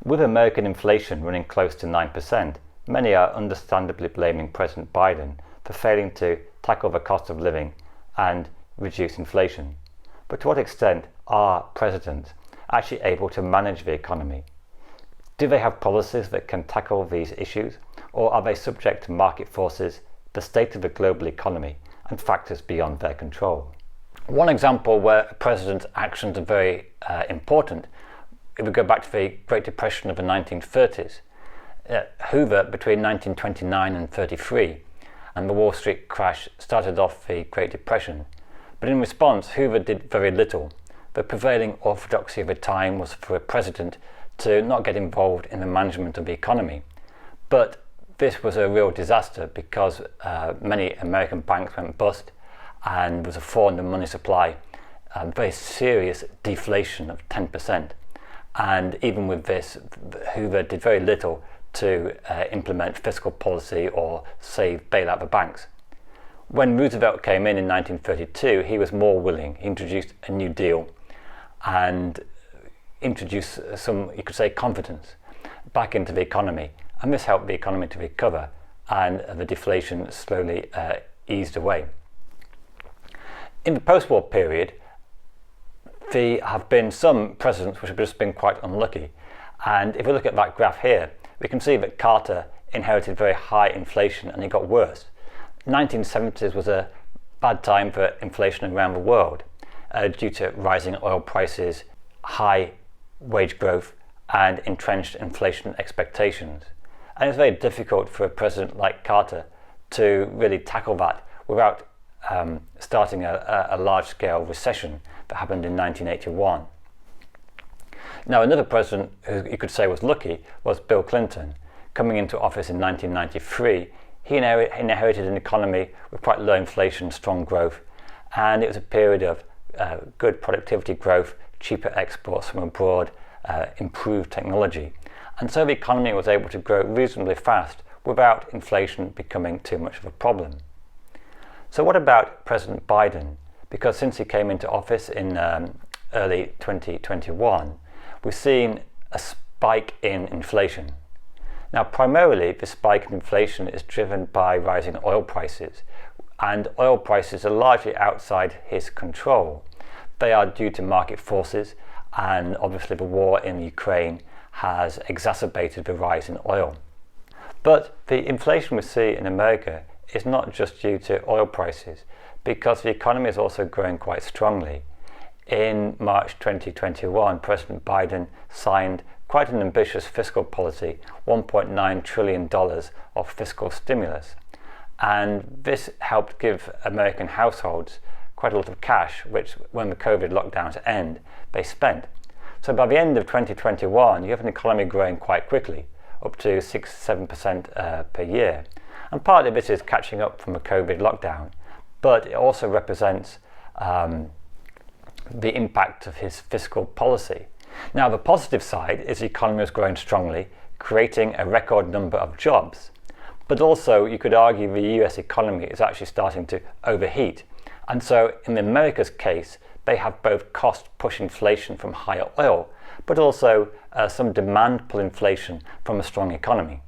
With American inflation running close to 9%, many are understandably blaming President Biden for failing to tackle the cost of living and reduce inflation. But to what extent are presidents actually able to manage the economy? Do they have policies that can tackle these issues, or are they subject to market forces, the state of the global economy, and factors beyond their control? One example where a president's actions are very important, if we go back to the Great Depression of the 1930s, Hoover between 1929 and 33, and the Wall Street crash started off the Great Depression. But in response, Hoover did very little. The prevailing orthodoxy of the time was for a president to not get involved in the management of the economy. But this was a real disaster because many American banks went bust and there was a fall in the money supply, very serious deflation of 10%. And even with this, Hoover did very little to implement fiscal policy or bail out the banks. When Roosevelt came in 1932, he was more willing. He introduced a New Deal and introduced some, you could say, confidence back into the economy. And this helped the economy to recover and the deflation slowly eased away. In the post-war period, there have been some presidents which have just been quite unlucky. And if we look at that graph here, we can see that Carter inherited very high inflation and it got worse. 1970s was a bad time for inflation around the world due to rising oil prices, high wage growth and entrenched inflation expectations. And it's very difficult for a president like Carter to really tackle that without starting a large-scale recession that happened in 1981. Now, another president who you could say was lucky was Bill Clinton. Coming into office in 1993, he inherited an economy with quite low inflation, strong growth, and it was a period of good productivity growth, cheaper exports from abroad, improved technology. And so the economy was able to grow reasonably fast without inflation becoming too much of a problem. So what about President Biden? Because since he came into office in early 2021, we've seen a spike in inflation. Now, primarily, the spike in inflation is driven by rising oil prices, and oil prices are largely outside his control. They are due to market forces, and obviously the war in Ukraine has exacerbated the rise in oil. But the inflation we see in America is not just due to oil prices, because the economy is also growing quite strongly. In March 2021, President Biden signed quite an ambitious fiscal policy, $1.9 trillion of fiscal stimulus. And this helped give American households quite a lot of cash, which when the COVID lockdowns end, they spent. So by the end of 2021, you have an economy growing quite quickly, up to 6-7% per year. And part of this is catching up from the COVID lockdown, but it also represents the impact of his fiscal policy. Now, the positive side is the economy is growing strongly, creating a record number of jobs. But also, you could argue the US economy is actually starting to overheat. And so, in America's case, they have both cost-push inflation from higher oil, but also some demand pull inflation from a strong economy.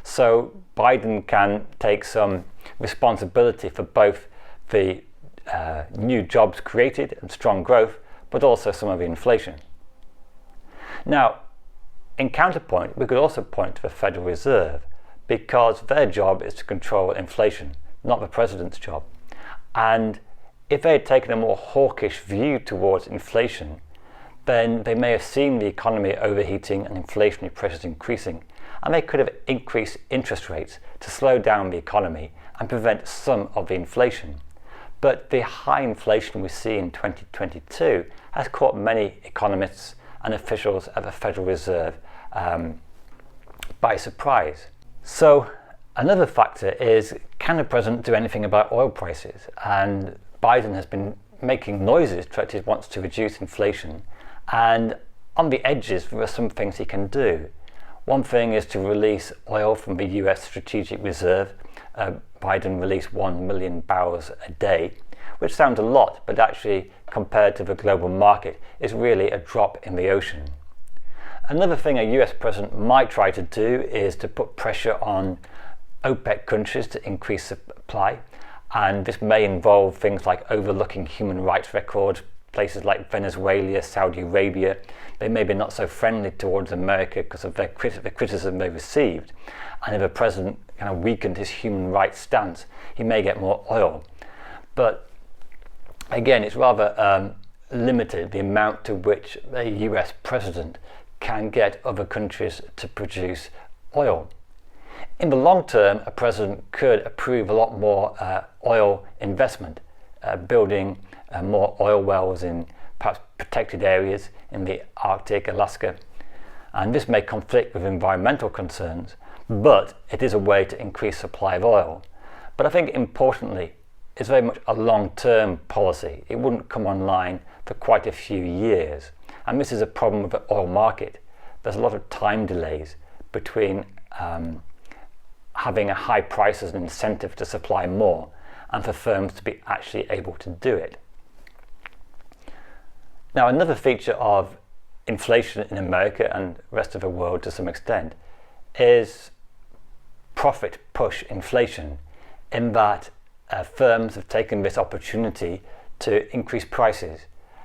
So Biden can take some responsibility for both the new jobs created and strong growth, but also some of the inflation. Now, in counterpoint, we could also point to the Federal Reserve, because their job is to control inflation, not the president's job. And if they had taken a more hawkish view towards inflation, then they may have seen the economy overheating and inflationary pressures increasing, and they could have increased interest rates to slow down the economy and prevent some of the inflation. But the high inflation we see in 2022 has caught many economists and officials at the Federal Reserve by surprise. So another factor is, can the president do anything about oil prices? And Biden has been making noises that he wants to reduce inflation, and on the edges there are some things he can do. One thing is to release oil from the US Strategic Reserve. Biden released 1 million barrels a day, which sounds a lot, but actually compared to the global market is really a drop in the ocean. Another thing a US president might try to do is to put pressure on OPEC countries to increase supply, and this may involve things like overlooking human rights records. Places like Venezuela, Saudi Arabia, they may be not so friendly towards America because of the criticism they received. And if a president kind of weakened his human rights stance, he may get more oil. But again, it's rather limited, the amount to which a US president can get other countries to produce oil. In the long term, a president could approve a lot more oil investment, building more oil wells in perhaps protected areas in the Arctic, Alaska, and this may conflict with environmental concerns, but it is a way to increase supply of oil. But I think importantly, it's very much a long-term policy. It wouldn't come online for quite a few years, and this is a problem with the oil market. There's a lot of time delays between having a high price as an incentive to supply more and for firms to be actually able to do it. Now, another feature of inflation in America and the rest of the world to some extent is profit push inflation, in that firms have taken this opportunity to increase prices,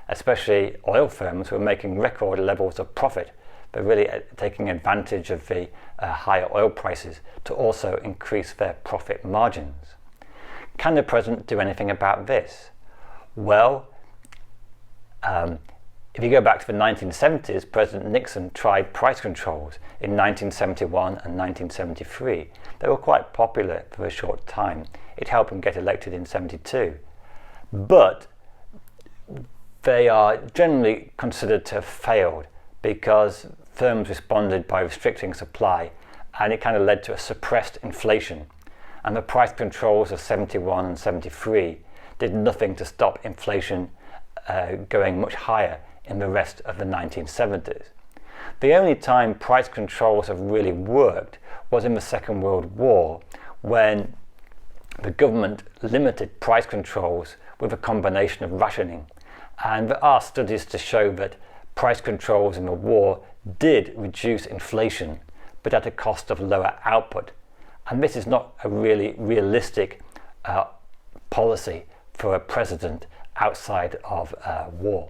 especially oil firms who are making record levels of profit. They're really taking advantage of the higher oil prices to also increase their profit margins. Can the president do anything about this? Well, if you go back to the 1970s, President Nixon tried price controls in 1971 and 1973. They were quite popular for a short time. It helped him get elected in 72. But they are generally considered to have failed because firms responded by restricting supply, and it kind of led to a suppressed inflation. And the price controls of 71 and 73 did nothing to stop inflation going much higher in the rest of the 1970s. The only time price controls have really worked was in the Second World War, when the government limited price controls with a combination of rationing. And there are studies to show that price controls in the war did reduce inflation, but at a cost of lower output. And this is not a really realistic policy for a president outside of war.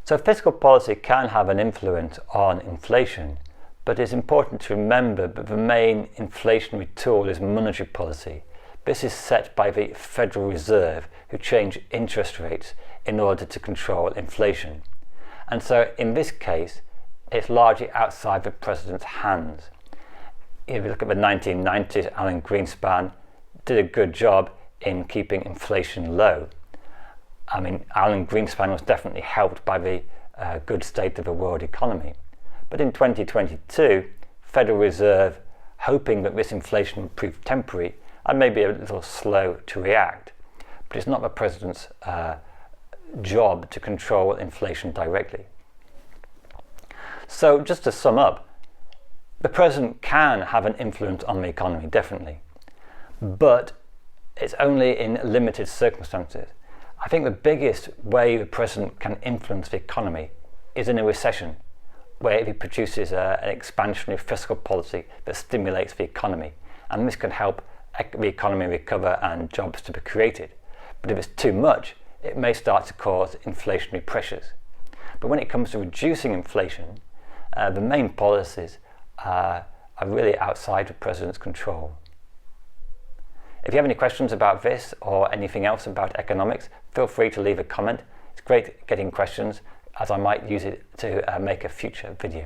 So fiscal policy can have an influence on inflation, but it's important to remember that the main inflationary tool is monetary policy. This is set by the Federal Reserve, who change interest rates in order to control inflation. And so in this case, it's largely outside the president's hands. If you look at the 1990s, Alan Greenspan did a good job in keeping inflation low. I mean, Alan Greenspan was definitely helped by the good state of the world economy. But in 2022, Federal Reserve, hoping that this inflation would prove temporary and maybe a little slow to react, but it's not the president's job to control inflation directly. So just to sum up, the president can have an influence on the economy, definitely, but it's only in limited circumstances. I think the biggest way the president can influence the economy is in a recession, where he produces an expansionary fiscal policy that stimulates the economy, and this can help the economy recover and jobs to be created. But if it's too much, it may start to cause inflationary pressures. But when it comes to reducing inflation, the main policies are really outside the president's control. If you have any questions about this or anything else about economics, feel free to leave a comment. It's great getting questions, as I might use it to make a future video.